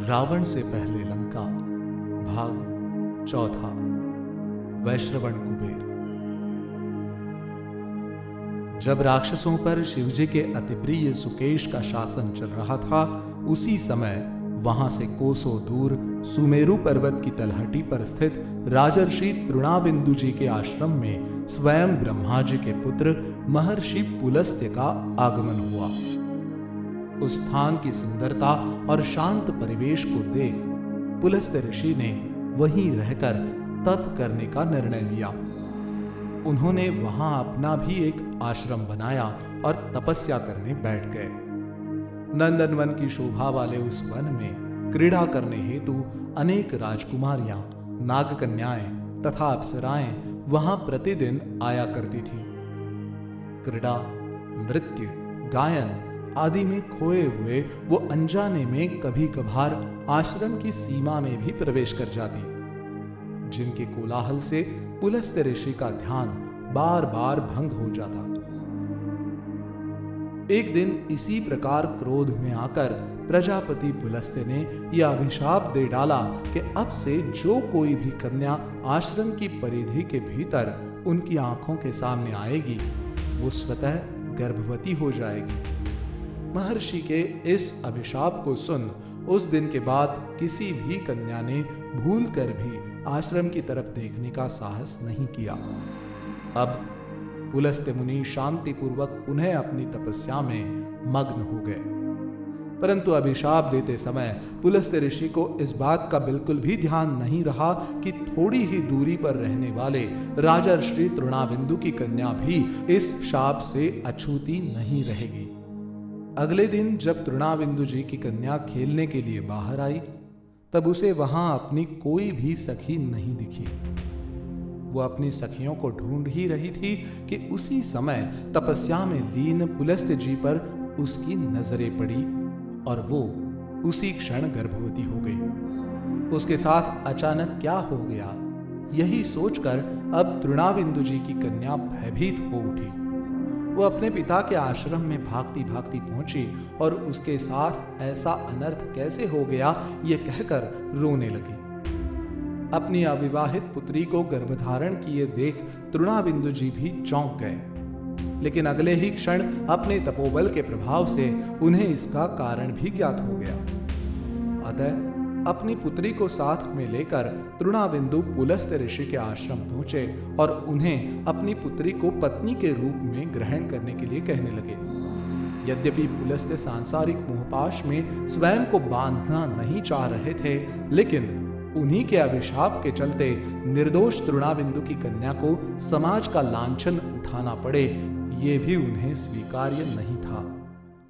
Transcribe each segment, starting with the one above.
रावण से पहले लंका, भाग चौथा। वैश्रवण कुबेर। जब राक्षसों पर शिवजी के अतिप्रिय सुकेश का शासन चल रहा था, उसी समय वहां से कोसों दूर सुमेरु पर्वत की तलहटी पर स्थित राजर्षि तृणाविंदु जी के आश्रम में स्वयं ब्रह्मा जी के पुत्र महर्षि पुलस्त्य का आगमन हुआ। उस स्थान की सुंदरता और शांत परिवेश को देख पुलस्त्य ऋषि ने वहीं रहकर तप करने का निर्णय लिया। उन्होंने वहां अपना भी एक आश्रम बनाया और तपस्या करने बैठ गए। नंदनवन की शोभा वाले उस वन में क्रीड़ा करने हेतु अनेक राजकुमारियां, नागकन्याएं तथा अप्सराएं वहां प्रतिदिन आया करती थीं। क्रीड़ा, नृत्य, गायन आदि में खोए हुए वो अनजाने में कभी कभार आश्रम की सीमा में भी प्रवेश कर जाती, जिनके कोलाहल से पुलस्त्य ऋषि का ध्यान बार बार भंग हो जाता। एक दिन इसी प्रकार क्रोध में आकर प्रजापति पुलस्त्य ने यह अभिशाप दे डाला कि अब से जो कोई भी कन्या आश्रम की परिधि के भीतर उनकी आंखों के सामने आएगी, वो स्वतः गर्भवती हो जाएगी। महर्षि के इस अभिशाप को सुन उस दिन के बाद किसी भी कन्या ने भूल कर भी आश्रम की तरफ देखने का साहस नहीं किया। अब पुलस्त्य मुनि शांतिपूर्वक पुनः अपनी तपस्या में मग्न हो गए। परंतु अभिशाप देते समय पुलस्त्य ऋषि को इस बात का बिल्कुल भी ध्यान नहीं रहा कि थोड़ी ही दूरी पर रहने वाले राजर्षि तृणाविंदु की कन्या भी इस शाप से अछूती नहीं रहेगी। अगले दिन जब तृणाविंदु जी की कन्या खेलने के लिए बाहर आई, तब उसे वहां अपनी कोई भी सखी नहीं दिखी। वो अपनी सखियों को ढूंढ ही रही थी कि उसी समय तपस्या में लीन पुलस्त्य जी पर उसकी नजरें पड़ी और वो उसी क्षण गर्भवती हो गई। उसके साथ अचानक क्या हो गया, यही सोचकर अब तृणाविंदु जी की कन्या भयभीत हो उठी। वो अपने पिता के आश्रम में भागती भागती पहुंची और उसके साथ ऐसा अनर्थ कैसे हो गया ये कहकर रोने लगी। अपनी अविवाहित पुत्री को गर्भधारण किए देख तृणाविंदु जी भी चौंक गए, लेकिन अगले ही क्षण अपने तपोबल के प्रभाव से उन्हें इसका कारण भी ज्ञात हो गया। अतः अपनी पुत्री को साथ में लेकर तृणाविंदु पुलस्त्य ऋषि के आश्रम पहुंचे और उन्हें अपनी पुत्री को पत्नी के रूप में ग्रहण करने के लिए कहने लगे। यद्यपि पुलस्त्य सांसारिक मोहपाश में स्वयं को बांधना नहीं चाह रहे थे, लेकिन उन्हीं के अभिशाप के चलते निर्दोष तृणाविंदु की कन्या को समाज का लांछन उठाना पड़े, ये भी उन्हें स्वीकार्य नहीं था।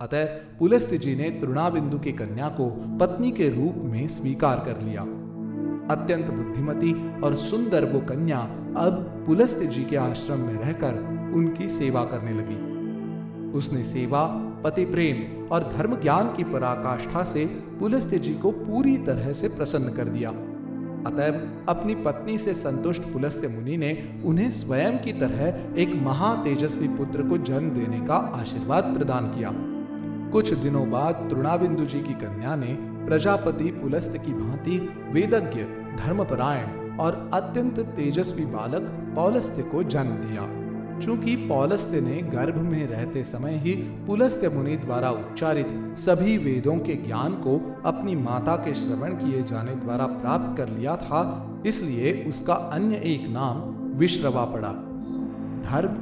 अतः पुलस्त्य जी ने तृणाविंदु की कन्या को पत्नी के रूप में स्वीकार कर लिया। अत्यंत बुद्धिमती और सुंदर वो कन्या अब पुलस्त्य जी के आश्रम में रहकर उनकी सेवा करने लगी। उसने सेवा, पति प्रेम और धर्म ज्ञान की पराकाष्ठा से पुलस्त्य जी को पूरी तरह से प्रसन्न कर दिया। अतएव अपनी पत्नी से संतुष्ट पुलस्त्य मुनि ने उन्हें स्वयं की तरह एक महातेजस्वी पुत्र को जन्म देने का आशीर्वाद प्रदान किया। कुछ दिनों बाद तृणाविंदु जी की कन्या ने प्रजापति पुलस्त्य की भांति वेदज्ञ, धर्मपरायण और अत्यंत तेजस्वी बालक पौलस्त्य को जन्म दिया। चूंकि पौलस्त्य ने गर्भ में रहते समय ही पुलस्त्य मुनि द्वारा उच्चारित सभी वेदों के ज्ञान को अपनी माता के श्रवण किए जाने द्वारा प्राप्त कर लिया था, इसलिए उसका अन्य एक नाम विश्रवा पड़ा। धर्म,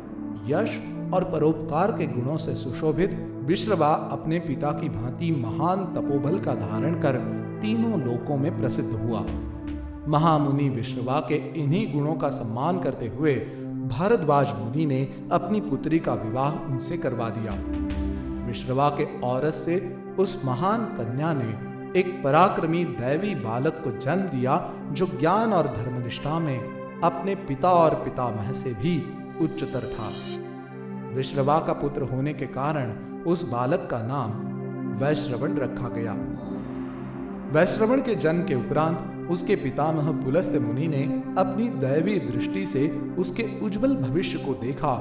यश और परोपकार के गुणों से सुशोभित विश्रवा अपने पिता की भांति महान तपोबल का धारण कर तीनों लोकों में प्रसिद्ध हुआ। महामुनि विश्रवा के इन्हीं गुणों का सम्मान करते हुए भारद्वाज मुनि ने अपनी पुत्री का विवाह उनसे करवा दिया। विश्रवा के औरस से उस महान कन्या ने एक पराक्रमी दैवी बालक को जन्म दिया, जो ज्ञान और धर्मनिष्ठा में अपने पिता और पितामह से भी उच्चतर था। विश्रवा का पुत्र होने के कारण उस बालक का नाम वैश्रवण रखा गया। वैश्रवण के जन्म के उपरांत उसके पितामह पुलस्त्य मुनि ने अपनी दैवी दृष्टि से उसके उज्जवल भविष्य को देखा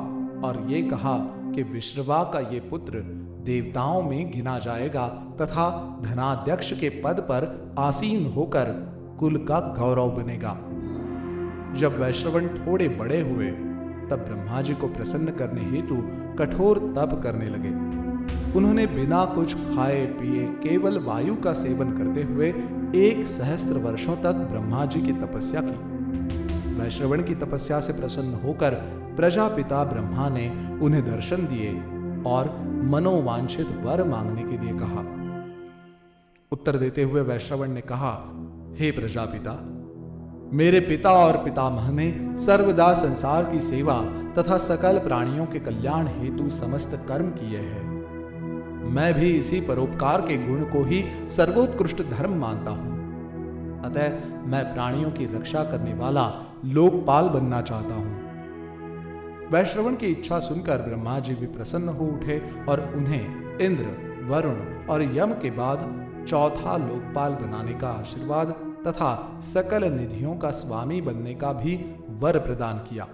और ये कहा कि विश्रवा का ये पुत्र देवताओं में गिना जाएगा तथा धनाध्यक्ष के पद पर आसीन होकर कुल का गौरव बनेगा। जब वैश्रवण थोड़े बड़े हुए तब ब्रह्मा जी को प्रसन्न करने हेतु कठोर तप करने लगे। उन्होंने बिना कुछ खाए पिए केवल वायु का सेवन करते हुए 1 सहस्त्र वर्षों तक ब्रह्मा जी की तपस्या की। वैश्रवण की तपस्या से प्रसन्न होकर प्रजापिता ब्रह्मा ने उन्हें दर्शन दिए और मनोवांछित वर मांगने के लिए कहा। उत्तर देते हुए वैश्रवण ने कहा, हे प्रजापिता, मेरे पिता और पितामह ने सर्वदा संसार की सेवा तथा सकल प्राणियों के कल्याण हेतु समस्त कर्म किए हैं। मैं भी इसी परोपकार के गुण को ही सर्वोत्कृष्ट धर्म मानता हूं। अतः मैं प्राणियों की रक्षा करने वाला लोकपाल बनना चाहता हूं। वैश्रवण की इच्छा सुनकर ब्रह्मा जी भी प्रसन्न हो उठे और उन्हें इंद्र, वरुण और यम के बाद चौथा लोकपाल बनाने का आशीर्वाद तथा सकल निधियों का स्वामी बनने का भी वर प्रदान किया।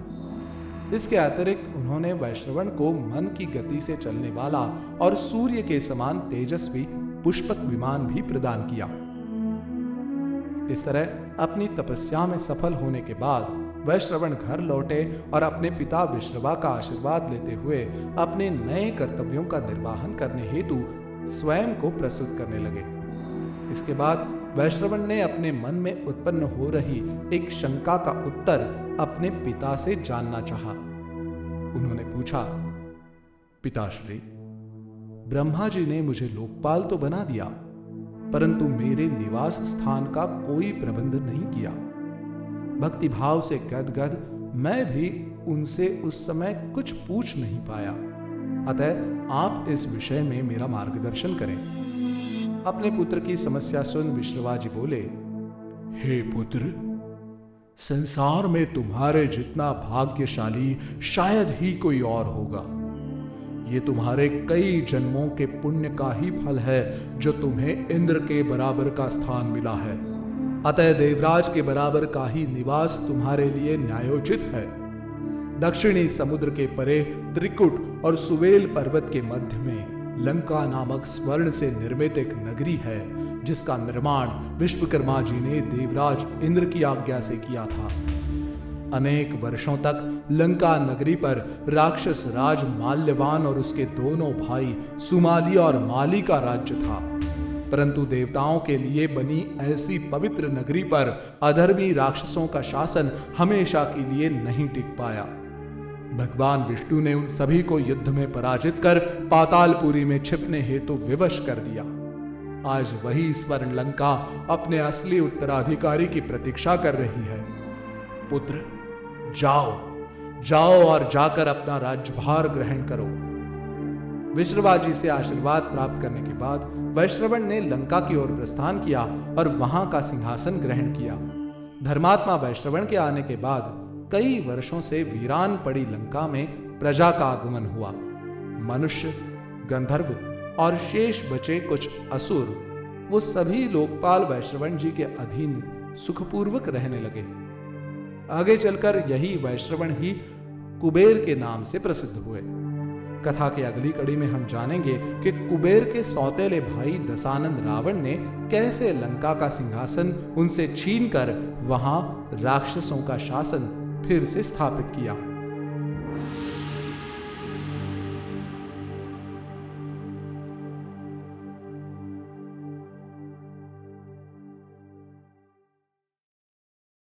इसके अतिरिक्त उन्होंने वैश्रवण को मन की गति से चलने वाला और सूर्य के समान तेजस्वी पुष्पक विमान भी प्रदान किया। इस तरह अपनी तपस्या में सफल होने के बाद वैश्रवण घर लौटे और अपने पिता विश्रवा का आशीर्वाद लेते हुए अपने नए कर्तव्यों का निर्वाहन करने हेतु स्वयं को प्रस्तुत करने लगे। इसके बाद वैश्रवण ने अपने मन में उत्पन्न हो रही एक शंका का उत्तर अपने पिता से जानना चाहा। उन्होंने पूछा, पिताश्री, ब्रह्मा जी ने मुझे लोकपाल तो बना दिया, परंतु मेरे निवास स्थान का कोई प्रबंध नहीं किया। भक्ति भाव से गदगद मैं भी उनसे उस समय कुछ पूछ नहीं पाया। अतः आप इस विषय में मेरा मार्गदर्शन करें। अपने पुत्र की समस्या सुन विश्रवा जी बोले, हे पुत्र, संसार में तुम्हारे जितना भाग्यशाली शायद ही कोई और होगा। ये तुम्हारे कई जन्मों के पुण्य का ही फल है जो तुम्हें इंद्र के बराबर का स्थान मिला है। अतः देवराज के बराबर का ही निवास तुम्हारे लिए न्यायोचित है। दक्षिणी समुद्र के परे त्रिकुट और सुवेल पर्वत के मध्य में लंका नामक स्वर्ण से निर्मित एक नगरी है, जिसका निर्माण विश्वकर्मा जी ने देवराज इंद्र की आज्ञा से किया था। अनेक वर्षों तक लंका नगरी पर राक्षस राज माल्यवान और उसके दोनों भाई सुमाली और माली का राज्य था। परंतु देवताओं के लिए बनी ऐसी पवित्र नगरी पर अधर्मी राक्षसों का शासन हमेशा के लिए नहीं टिक पाया। भगवान विष्णु ने उन सभी को युद्ध में पराजित कर पातालपुरी में छिपने हेतु विवश कर दिया। आज वही स्वर्ण लंका अपने असली उत्तराधिकारी की प्रतीक्षा कर रही है। पुत्र, जाओ और जाकर अपना राज्यभार ग्रहण करो। विश्रवा जी से आशीर्वाद प्राप्त करने के बाद वैश्रवण ने लंका की ओर प्रस्थान किया और वहां का सिंहासन ग्रहण किया। धर्मात्मा वैश्रवण के आने के बाद कई वर्षों से वीरान पड़ी लंका में प्रजा का आगमन हुआ। मनुष्य, गंधर्व और शेष बचे कुछ असुर, वो सभी लोकपाल वैश्रवण जी के अधीन सुखपूर्वक रहने लगे। आगे चलकर यही वैश्रवण ही कुबेर के नाम से प्रसिद्ध हुए। कथा की अगली कड़ी में हम जानेंगे कि कुबेर के सौतेले भाई दशानन रावण ने कैसे लंका का सिंहासन उनसे छीनकर वहां राक्षसों का शासन फिर से स्थापित किया।